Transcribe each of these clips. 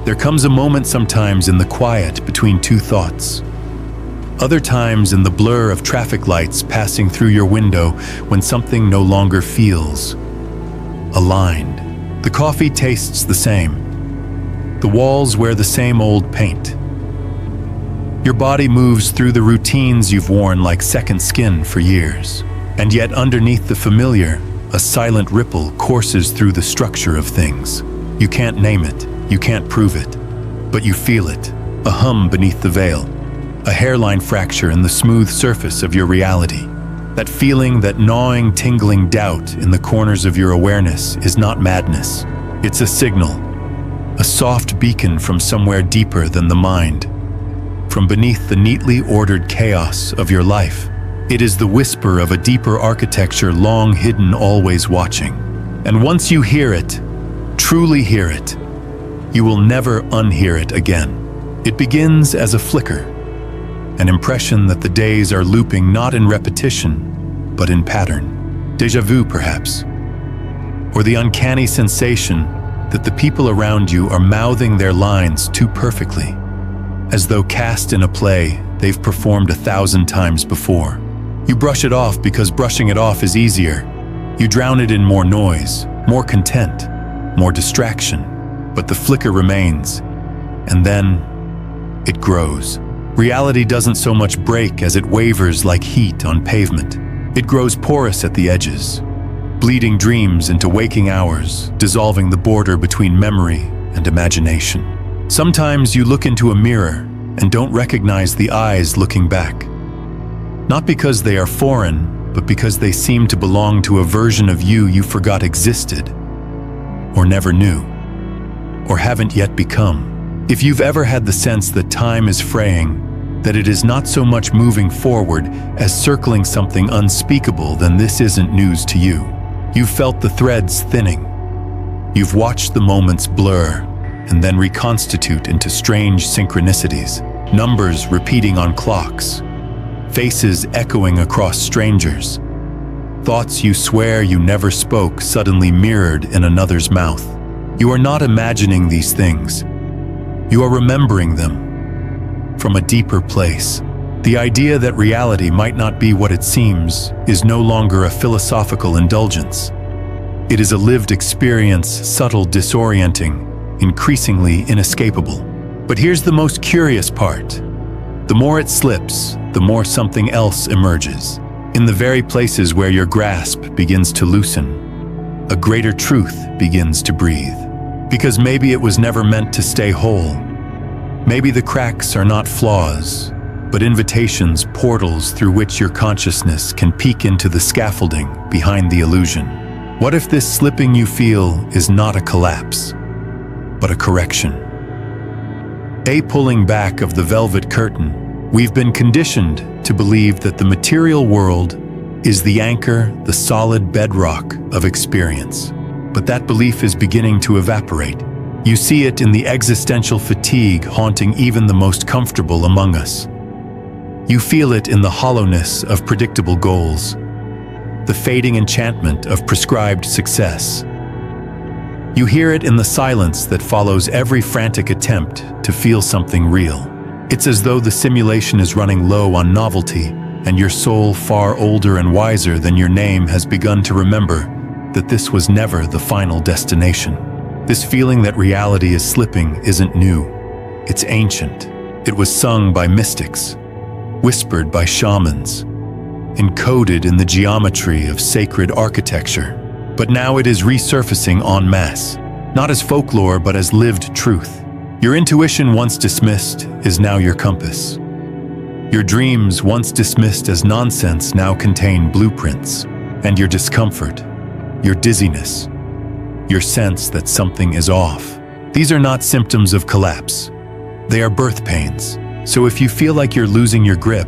There comes a moment sometimes in the quiet between two thoughts. Other times in the blur of traffic lights passing through your window when something no longer feels aligned. The coffee tastes the same. The walls wear the same old paint. Your body moves through the routines you've worn like second skin for years. And yet underneath the familiar, a silent ripple courses through the structure of things. You can't name it, you can't prove it, but you feel it, a hum beneath the veil, a hairline fracture in the smooth surface of your reality. That feeling, that gnawing, tingling doubt in the corners of your awareness is not madness. It's a signal, a soft beacon from somewhere deeper than the mind, from beneath the neatly ordered chaos of your life. It is the whisper of a deeper architecture long hidden, always watching. And once you hear it, truly hear it, you will never unhear it again. It begins as a flicker, an impression that the days are looping not in repetition, but in pattern. Deja vu, perhaps. Or the uncanny sensation that the people around you are mouthing their lines too perfectly, as though cast in a play they've performed 1,000 times before. You brush it off because brushing it off is easier. You drown it in more noise, more content, more distraction. But the flicker remains, and then it grows. Reality doesn't so much break as it wavers like heat on pavement. It grows porous at the edges, bleeding dreams into waking hours, dissolving the border between memory and imagination. Sometimes you look into a mirror and don't recognize the eyes looking back. Not because they are foreign, but because they seem to belong to a version of you forgot existed, or never knew, or haven't yet become. If you've ever had the sense that time is fraying, that it is not so much moving forward as circling something unspeakable, then this isn't news to you. You've felt the threads thinning. You've watched the moments blur and then reconstitute into strange synchronicities, numbers repeating on clocks, faces echoing across strangers, thoughts you swear you never spoke suddenly mirrored in another's mouth. You are not imagining these things. You are remembering them from a deeper place. The idea that reality might not be what it seems is no longer a philosophical indulgence. It is a lived experience, subtle, disorienting, increasingly inescapable. But here's the most curious part. The more it slips, the more something else emerges. In the very places where your grasp begins to loosen, a greater truth begins to breathe. Because maybe it was never meant to stay whole. Maybe the cracks are not flaws, but invitations, portals through which your consciousness can peek into the scaffolding behind the illusion. What if this slipping you feel is not a collapse, but a correction? A pulling back of the velvet curtain. We've been conditioned to believe that the material world is the anchor, the solid bedrock of experience. But that belief is beginning to evaporate. You see it in the existential fatigue haunting even the most comfortable among us. You feel it in the hollowness of predictable goals, the fading enchantment of prescribed success. You hear it in the silence that follows every frantic attempt to feel something real. It's as though the simulation is running low on novelty, and your soul, far older and wiser than your name, has begun to remember that this was never the final destination. This feeling that reality is slipping isn't new. It's ancient. It was sung by mystics, whispered by shamans, encoded in the geometry of sacred architecture. But now it is resurfacing en masse, not as folklore but as lived truth. Your intuition, once dismissed, is now your compass. Your dreams, once dismissed as nonsense, now contain blueprints. And your discomfort, your dizziness, your sense that something is off. These are not symptoms of collapse. They are birth pains. So if you feel like you're losing your grip,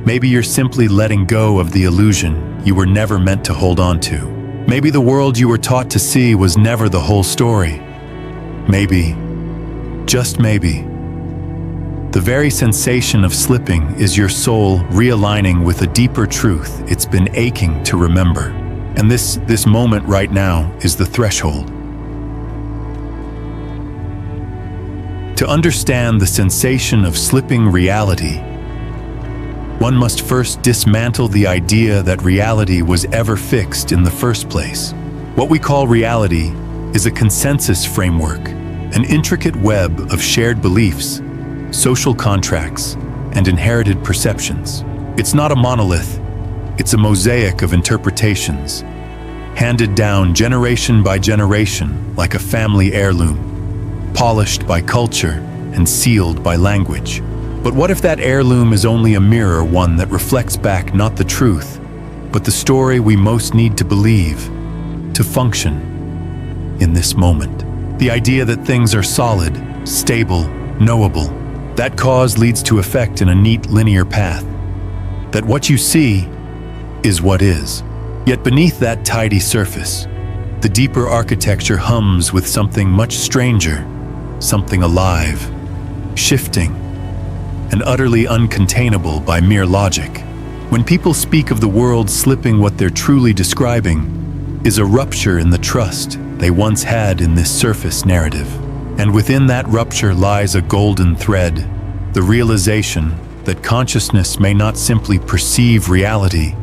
maybe you're simply letting go of the illusion you were never meant to hold on to. Maybe the world you were taught to see was never the whole story. Maybe, just maybe, the very sensation of slipping is your soul realigning with a deeper truth it's been aching to remember. And this moment right now is the threshold. To understand the sensation of slipping reality, one must first dismantle the idea that reality was ever fixed in the first place. What we call reality is a consensus framework, an intricate web of shared beliefs, social contracts, and inherited perceptions. It's not a monolith, it's a mosaic of interpretations, handed down generation by generation like a family heirloom, polished by culture and sealed by language. But what if that heirloom is only a mirror, one that reflects back not the truth, but the story we most need to believe, to function in this moment? The idea that things are solid, stable, knowable, that cause leads to effect in a neat linear path, that what you see is what is. Yet beneath that tidy surface, the deeper architecture hums with something much stranger, something alive, shifting, and utterly uncontainable by mere logic. When people speak of the world slipping, what they're truly describing is a rupture in the trust they once had in this surface narrative. And within that rupture lies a golden thread, the realization that consciousness may not simply perceive reality,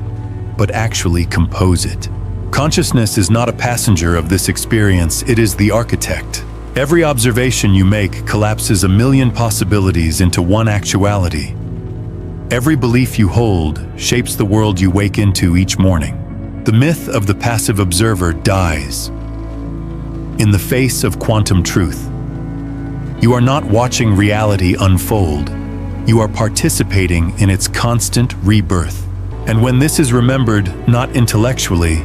but actually compose it. Consciousness is not a passenger of this experience, it is the architect. Every observation you make collapses a million possibilities into one actuality. Every belief you hold shapes the world you wake into each morning. The myth of the passive observer dies in the face of quantum truth. You are not watching reality unfold. You are participating in its constant rebirth. And when this is remembered, not intellectually,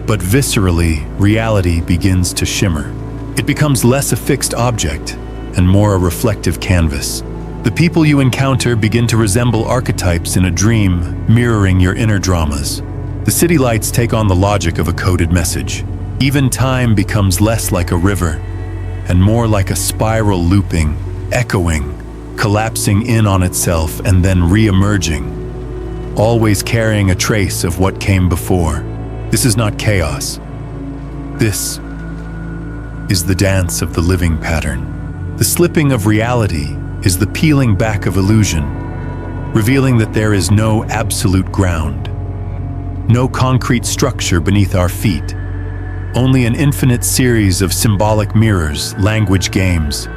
but viscerally, reality begins to shimmer. It becomes less a fixed object and more a reflective canvas. The people you encounter begin to resemble archetypes in a dream, mirroring your inner dramas. The city lights take on the logic of a coded message. Even time becomes less like a river and more like a spiral looping, echoing, collapsing in on itself and then re-emerging, always carrying a trace of what came before. This is not chaos. This is the dance of the living pattern. The slipping of reality is the peeling back of illusion, revealing that there is no absolute ground, no concrete structure beneath our feet, only an infinite series of symbolic mirrors, language games,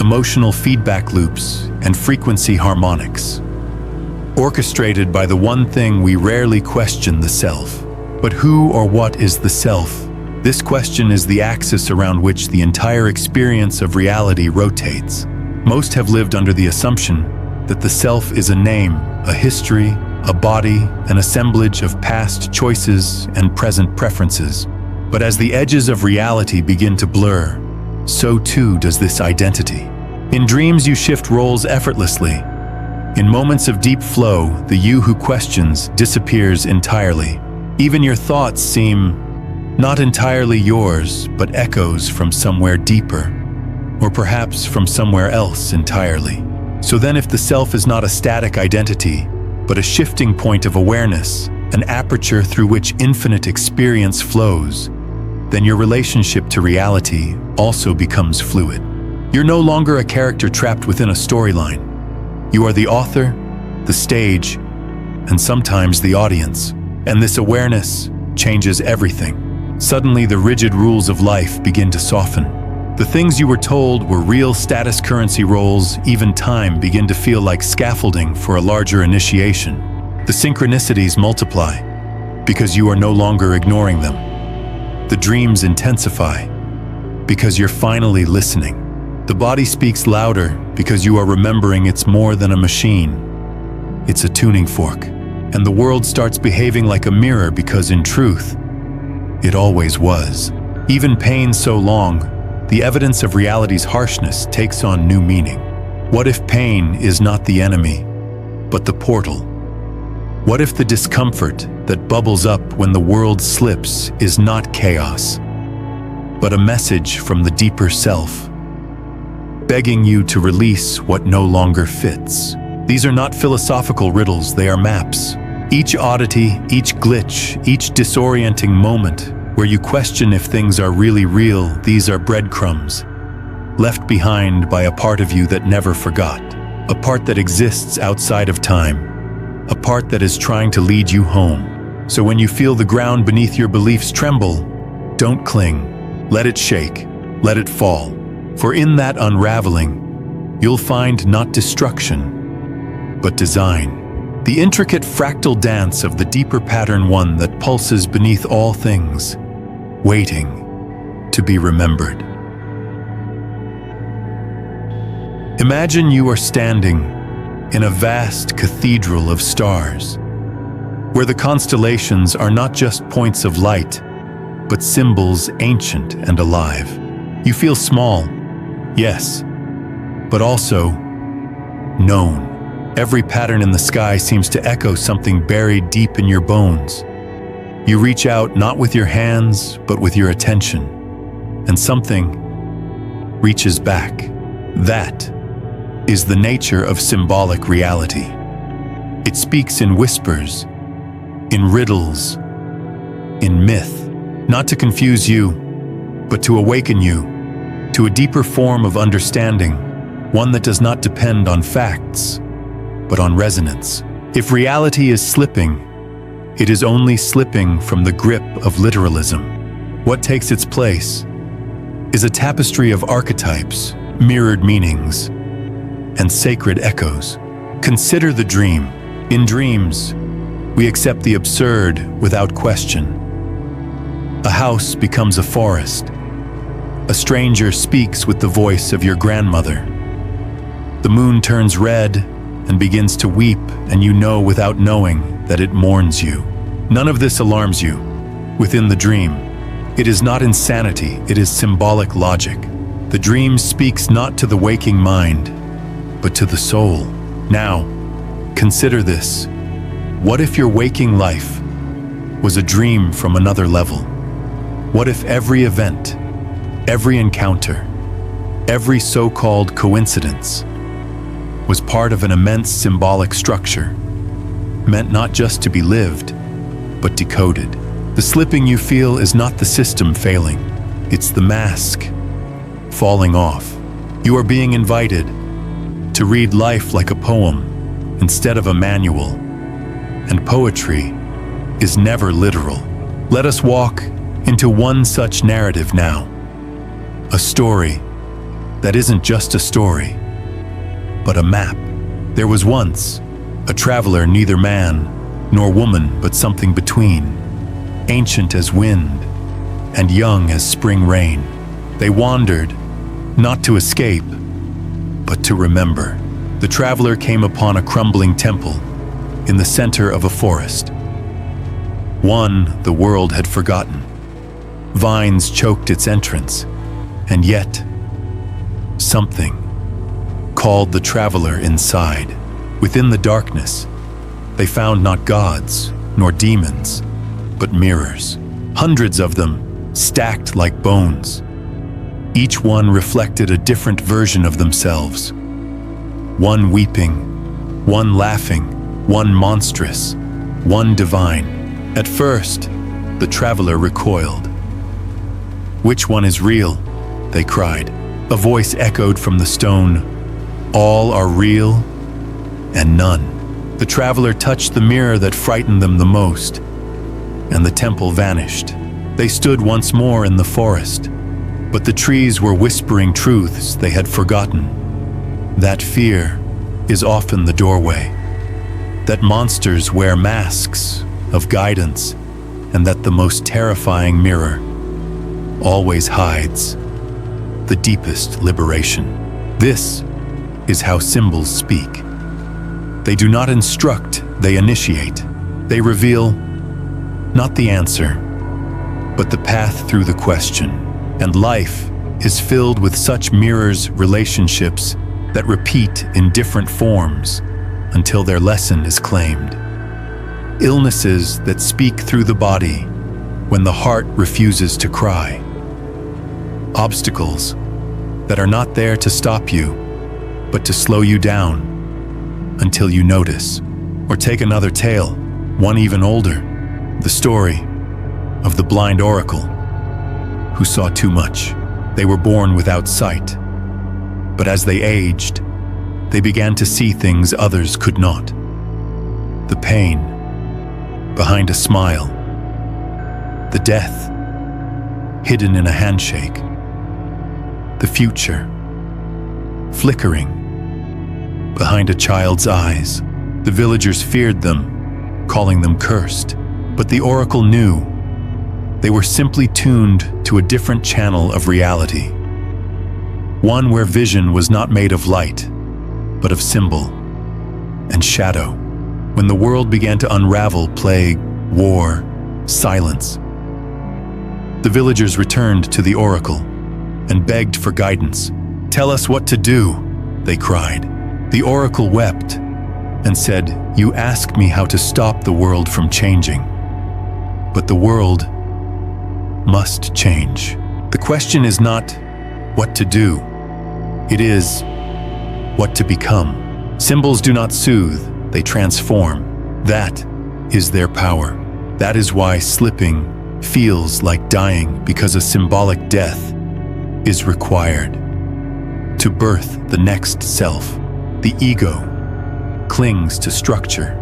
emotional feedback loops, and frequency harmonics, orchestrated by the one thing we rarely question, the self. But who or what is the self? This question is the axis around which the entire experience of reality rotates. Most have lived under the assumption that the self is a name, a history, a body, an assemblage of past choices and present preferences. But as the edges of reality begin to blur, so too does this identity. In dreams, you shift roles effortlessly. In moments of deep flow, the you who questions disappears entirely. Even your thoughts seem not entirely yours, but echoes from somewhere deeper, or perhaps from somewhere else entirely. So then, if the self is not a static identity, but a shifting point of awareness, an aperture through which infinite experience flows, then your relationship to reality also becomes fluid. You're no longer a character trapped within a storyline. You are the author, the stage, and sometimes the audience. And this awareness changes everything. Suddenly, the rigid rules of life begin to soften. The things you were told were real status currency roles, even time, begin to feel like scaffolding for a larger initiation. The synchronicities multiply because you are no longer ignoring them. The dreams intensify because you're finally listening. The body speaks louder because you are remembering it's more than a machine. It's a tuning fork. And the world starts behaving like a mirror because in truth, it always was. Even pain so long, the evidence of reality's harshness takes on new meaning. What if pain is not the enemy, but the portal? What if the discomfort that bubbles up when the world slips is not chaos, but a message from the deeper self, begging you to release what no longer fits? These are not philosophical riddles, they are maps. Each oddity, each glitch, each disorienting moment where you question if things are really real, these are breadcrumbs. left behind by a part of you that never forgot, a part that exists outside of time, a part that is trying to lead you home. So when you feel the ground beneath your beliefs tremble, don't cling. Let it shake. Let it fall. For in that unraveling, you'll find not destruction, but design. The intricate fractal dance of the deeper pattern, one that pulses beneath all things, waiting to be remembered. Imagine you are standing in a vast cathedral of stars, where the constellations are not just points of light, but symbols ancient and alive. You feel small, yes, but also known. Every pattern in the sky seems to echo something buried deep in your bones. You reach out not with your hands, but with your attention, and something reaches back. That is the nature of symbolic reality. It speaks in whispers, in riddles, in myth, not to confuse you, but to awaken you to a deeper form of understanding, one that does not depend on facts, but on resonance. If reality is slipping, it is only slipping from the grip of literalism. What takes its place is a tapestry of archetypes, mirrored meanings, and sacred echoes. Consider the dream. In dreams, we accept the absurd without question. A house becomes a forest. A stranger speaks with the voice of your grandmother. The moon turns red and begins to weep, and you know without knowing that it mourns you. None of this alarms you. Within the dream, it is not insanity, it is symbolic logic. The dream speaks not to the waking mind, but to the soul. Now, consider this. What if your waking life was a dream from another level? What if every event, every encounter, every so-called coincidence was part of an immense symbolic structure, meant not just to be lived, but decoded? The slipping you feel is not the system failing, it's the mask falling off. You are being invited to read life like a poem instead of a manual, and poetry is never literal. Let us walk into one such narrative now. A story that isn't just a story, but a map. There was once a traveler, neither man nor woman, but something between, ancient as wind and young as spring rain. They wandered, not to escape, but to remember. The traveler came upon a crumbling temple in the center of a forest. One the world had forgotten. Vines choked its entrance, and yet something called the traveler inside. Within the darkness, they found not gods nor demons, but mirrors. Hundreds of them, stacked like bones. Each one reflected a different version of themselves. One weeping, one laughing, one monstrous, one divine. At first, the traveler recoiled. "Which one is real?" they cried. A voice echoed from the stone. "All are real, and none." The traveler touched the mirror that frightened them the most, and the temple vanished. They stood once more in the forest, but the trees were whispering truths they had forgotten. That fear is often the doorway, that monsters wear masks of guidance, and that the most terrifying mirror always hides the deepest liberation. This is how symbols speak. They do not instruct, they initiate. They reveal not the answer, but the path through the question. And life is filled with such mirrors, relationships that repeat in different forms until their lesson is claimed. Illnesses that speak through the body when the heart refuses to cry. Obstacles that are not there to stop you, but to slow you down until you notice. Or take another tale, one even older, the story of the blind oracle who saw too much. They were born without sight, But as they aged, they began to see things others could not. The pain behind a smile, the death hidden in a handshake, the future flickering behind a child's eyes. The villagers feared them, calling them cursed, but the oracle knew they were simply tuned to a different channel of reality, one where vision was not made of light, but of symbol and shadow. When the world began to unravel, plague, war, silence, the villagers returned to the oracle and begged for guidance. "Tell us what to do," they cried. The oracle wept and said, "You ask me how to stop the world from changing, but the world must change. The question is not what to do, it is what to become." Symbols do not soothe, they transform. That is their power. That is why slipping feels like dying, because a symbolic death is required to birth the next self. The ego clings to structure.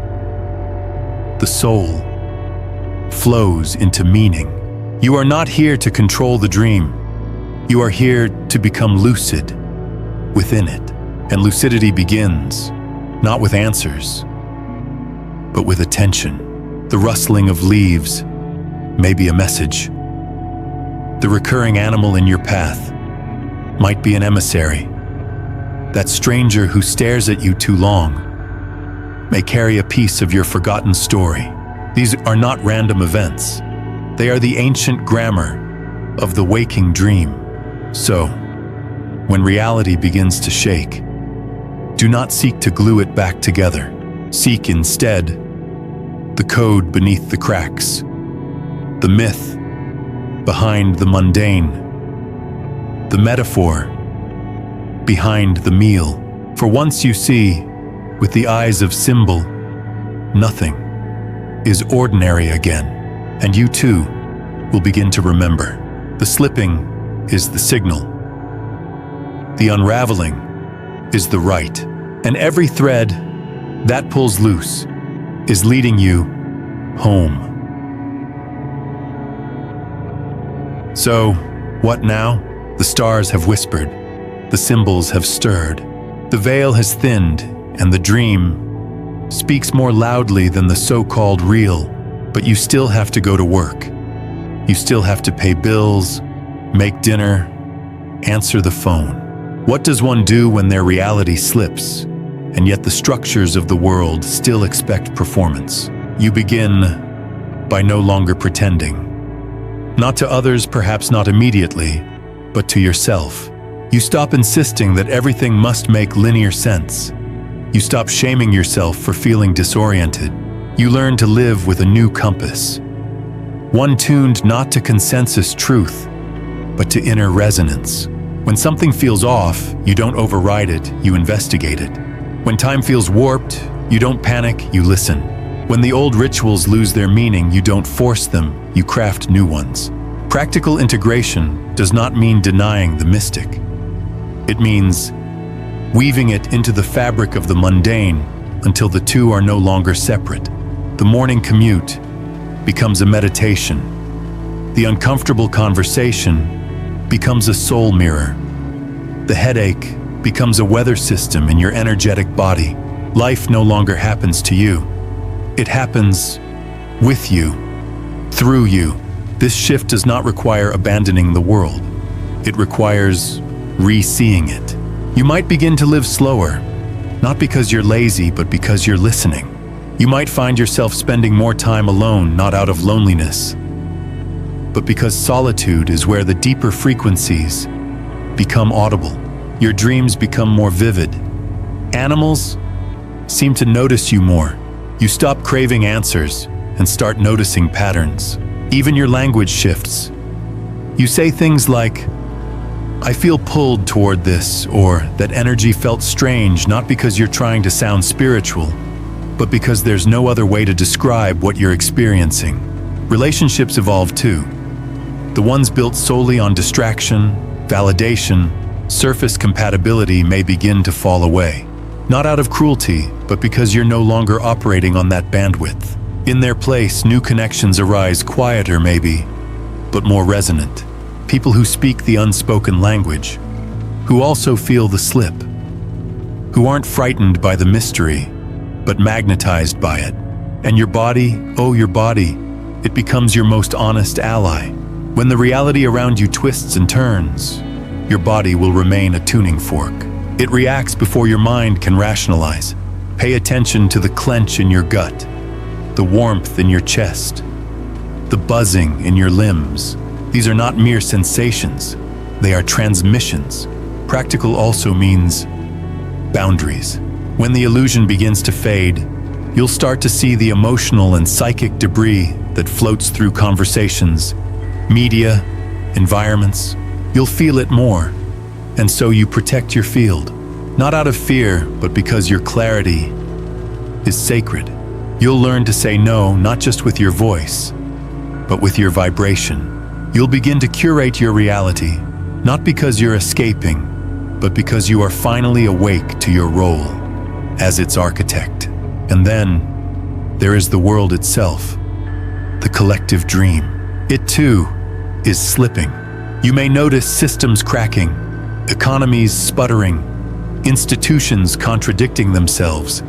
The soul flows into meaning. You are not here to control the dream. You are here to become lucid within it. And lucidity begins not with answers, but with attention. The rustling of leaves may be a message. The recurring animal in your path might be an emissary. That stranger who stares at you too long may carry a piece of your forgotten story. These are not random events. They are the ancient grammar of the waking dream. So, when reality begins to shake, do not seek to glue it back together. Seek instead the code beneath the cracks, the myth behind the mundane, the metaphor behind the meal. For once you see with the eyes of symbol, nothing is ordinary again, and you too will begin to remember. The slipping is the signal. The unraveling is the right, and every thread that pulls loose is leading you home. So, what now? The stars have whispered, the symbols have stirred, the veil has thinned, and the dream speaks more loudly than the so-called real. But you still have to go to work. You still have to pay bills, make dinner, answer the phone. What does one do when their reality slips, and yet the structures of the world still expect performance? You begin by no longer pretending. Not to others, perhaps not immediately, but to yourself. You stop insisting that everything must make linear sense. You stop shaming yourself for feeling disoriented. You learn to live with a new compass, one tuned not to consensus truth, but to inner resonance. When something feels off, you don't override it, you investigate it. When time feels warped, you don't panic, you listen. When the old rituals lose their meaning, you don't force them, you craft new ones. Practical integration does not mean denying the mystic. It means weaving it into the fabric of the mundane until the two are no longer separate. The morning commute becomes a meditation. The uncomfortable conversation becomes a soul mirror. The headache becomes a weather system in your energetic body. Life no longer happens to you. It happens with you, through you. This shift does not require abandoning the world. It requires re-seeing it. You might begin to live slower, not because you're lazy, but because you're listening. You might find yourself spending more time alone, not out of loneliness, but because solitude is where the deeper frequencies become audible. Your dreams become more vivid. Animals seem to notice you more. You stop craving answers and start noticing patterns. Even your language shifts. You say things like, "I feel pulled toward this," or "that energy felt strange," not because you're trying to sound spiritual, but because there's no other way to describe what you're experiencing. Relationships evolve too. The ones built solely on distraction, validation, Surface compatibility may begin to fall away. Not out of cruelty, but because you're no longer operating on that bandwidth. In their place, new connections arise, quieter maybe, but more resonant. People who speak the unspoken language, who also feel the slip, who aren't frightened by the mystery, but magnetized by it. And your body, oh your body, it becomes your most honest ally. When the reality around you twists and turns, your body will remain a tuning fork. It reacts before your mind can rationalize. Pay attention to the clench in your gut, the warmth in your chest, the buzzing in your limbs. These are not mere sensations, they are transmissions. Practical also means boundaries. When the illusion begins to fade, you'll start to see the emotional and psychic debris that floats through conversations, media, environments. You'll feel it more, and so you protect your field. Not out of fear, but because your clarity is sacred. You'll learn to say no, not just with your voice, but with your vibration. You'll begin to curate your reality, not because you're escaping, but because you are finally awake to your role as its architect. And then, there is the world itself, the collective dream. It too is slipping. You may notice systems cracking, economies sputtering, institutions contradicting themselves,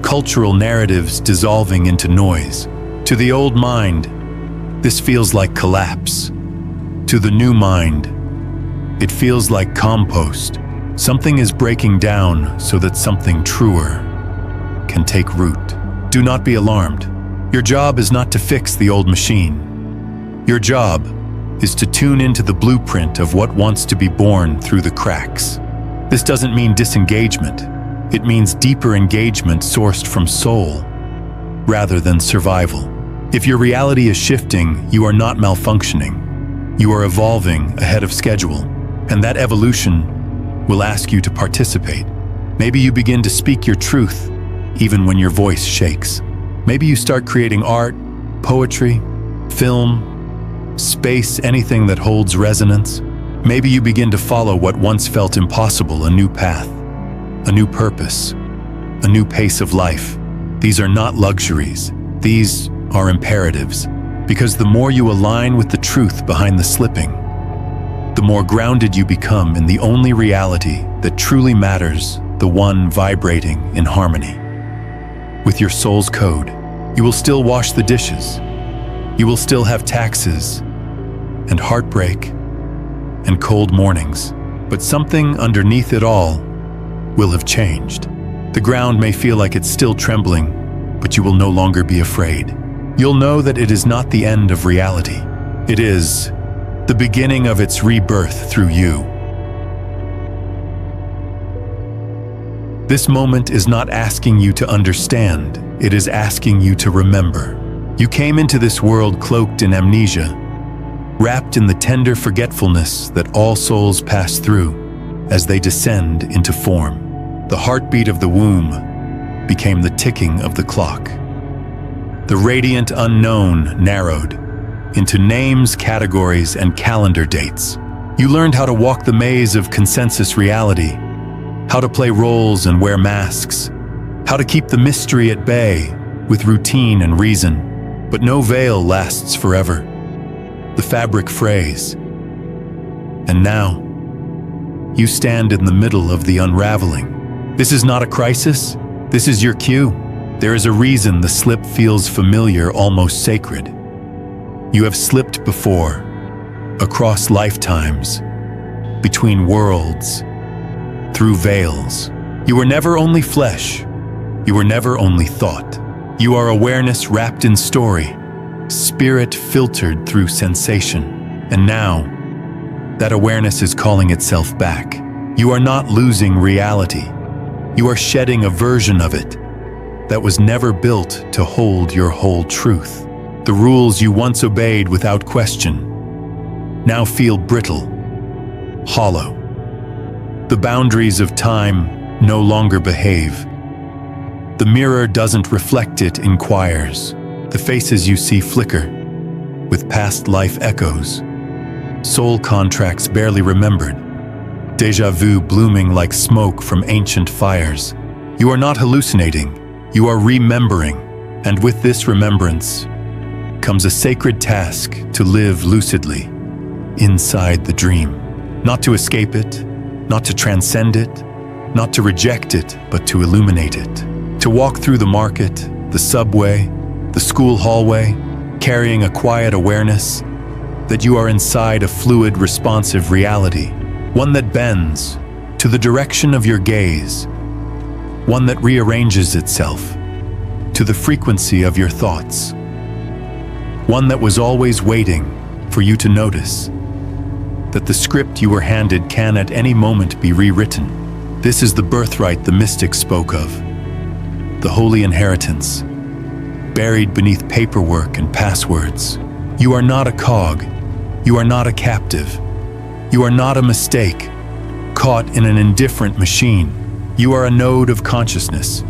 cultural narratives dissolving into noise. To the old mind, this feels like collapse. To the new mind, it feels like compost. Something is breaking down so that something truer can take root. Do not be alarmed. Your job is not to fix the old machine. Your job is to tune into the blueprint of what wants to be born through the cracks. This doesn't mean disengagement. It means deeper engagement sourced from soul, rather than survival. If your reality is shifting, you are not malfunctioning. You are evolving ahead of schedule, and that evolution will ask you to participate. Maybe you begin to speak your truth, even when your voice shakes. Maybe you start creating art, poetry, film, space, anything that holds resonance. Maybe you begin to follow what once felt impossible, a new path, a new purpose, a new pace of life. These are not luxuries. These are imperatives. Because the more you align with the truth behind the slipping, the more grounded you become in the only reality that truly matters, the one vibrating in harmony with your soul's code. You will still wash the dishes. You will still have taxes and heartbreak and cold mornings. But something underneath it all will have changed. The ground may feel like it's still trembling, but you will no longer be afraid. You'll know that it is not the end of reality. It is the beginning of its rebirth through you. This moment is not asking you to understand, it is asking you to remember. You came into this world cloaked in amnesia, wrapped in the tender forgetfulness that all souls pass through as they descend into form. The heartbeat of the womb became the ticking of the clock. The radiant unknown narrowed into names, categories, and calendar dates. You learned how to walk the maze of consensus reality, how to play roles and wear masks, how to keep the mystery at bay with routine and reason. But no veil lasts forever. The fabric frays. And now, you stand in the middle of the unraveling. This is not a crisis. This is your cue. There is a reason the slip feels familiar, almost sacred. You have slipped before, across lifetimes, between worlds, through veils. You were never only flesh. You were never only thought. You are awareness wrapped in story, spirit filtered through sensation. And now, that awareness is calling itself back. You are not losing reality. You are shedding a version of it that was never built to hold your whole truth. The rules you once obeyed without question now feel brittle, hollow. The boundaries of time no longer behave. The mirror doesn't reflect, it inquires. The faces you see flicker with past life echoes, soul contracts barely remembered, Deja vu blooming like smoke from ancient fires. You are not hallucinating, you are remembering, and with this remembrance comes a sacred task to live lucidly inside the dream. Not to escape it, not to transcend it, not to reject it, but to illuminate it. To walk through the market, the subway, the school hallway, carrying a quiet awareness that you are inside a fluid, responsive reality, one that bends to the direction of your gaze, one that rearranges itself to the frequency of your thoughts, one that was always waiting for you to notice that the script you were handed can at any moment be rewritten. This is the birthright the mystics spoke of, the holy inheritance, buried beneath paperwork and passwords. You are not a cog, you are not a captive, you are not a mistake, caught in an indifferent machine. You are a node of consciousness,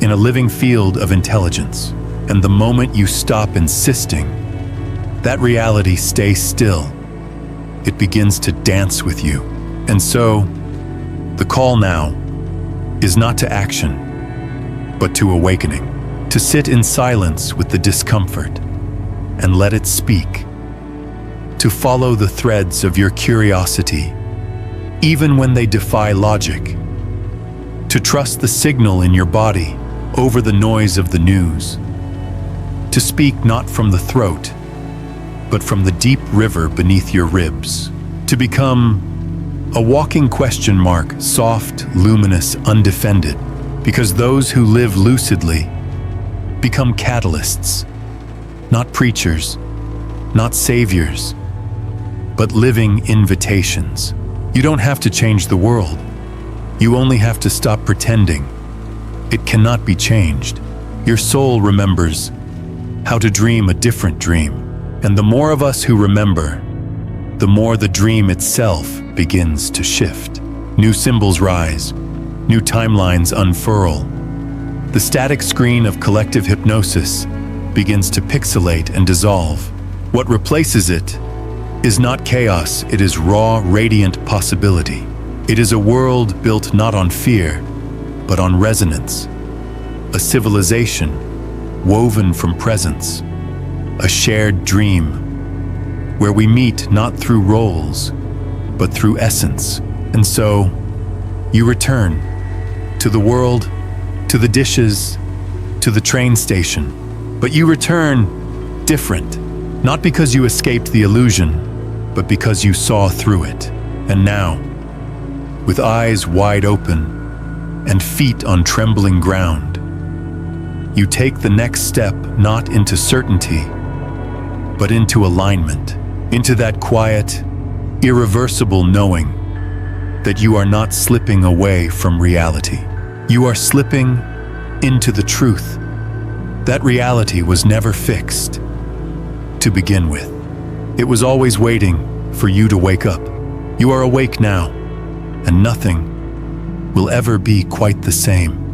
in a living field of intelligence. And the moment you stop insisting that reality stays still, it begins to dance with you. And so, the call now is not to action, but to awakening, to sit in silence with the discomfort and let it speak, to follow the threads of your curiosity, even when they defy logic, to trust the signal in your body over the noise of the news, to speak not from the throat, but from the deep river beneath your ribs, to become a walking question mark, soft, luminous, undefended, because those who live lucidly become catalysts, not preachers, not saviors, but living invitations. You don't have to change the world. You only have to stop pretending. It cannot be changed. Your soul remembers how to dream a different dream. And the more of us who remember, the more the dream itself begins to shift. New symbols rise, new timelines unfurl. The static screen of collective hypnosis begins to pixelate and dissolve. What replaces it is not chaos, it is raw, radiant possibility. It is a world built not on fear, but on resonance. A civilization woven from presence. A shared dream where we meet not through roles, but through essence. And so, you return to the world, to the dishes, to the train station. But you return different, not because you escaped the illusion, but because you saw through it. And now, with eyes wide open and feet on trembling ground, you take the next step not into certainty, but into alignment, into that quiet, irreversible knowing that you are not slipping away from reality. You are slipping into the truth. That reality was never fixed to begin with. It was always waiting for you to wake up. You are awake now, and nothing will ever be quite the same.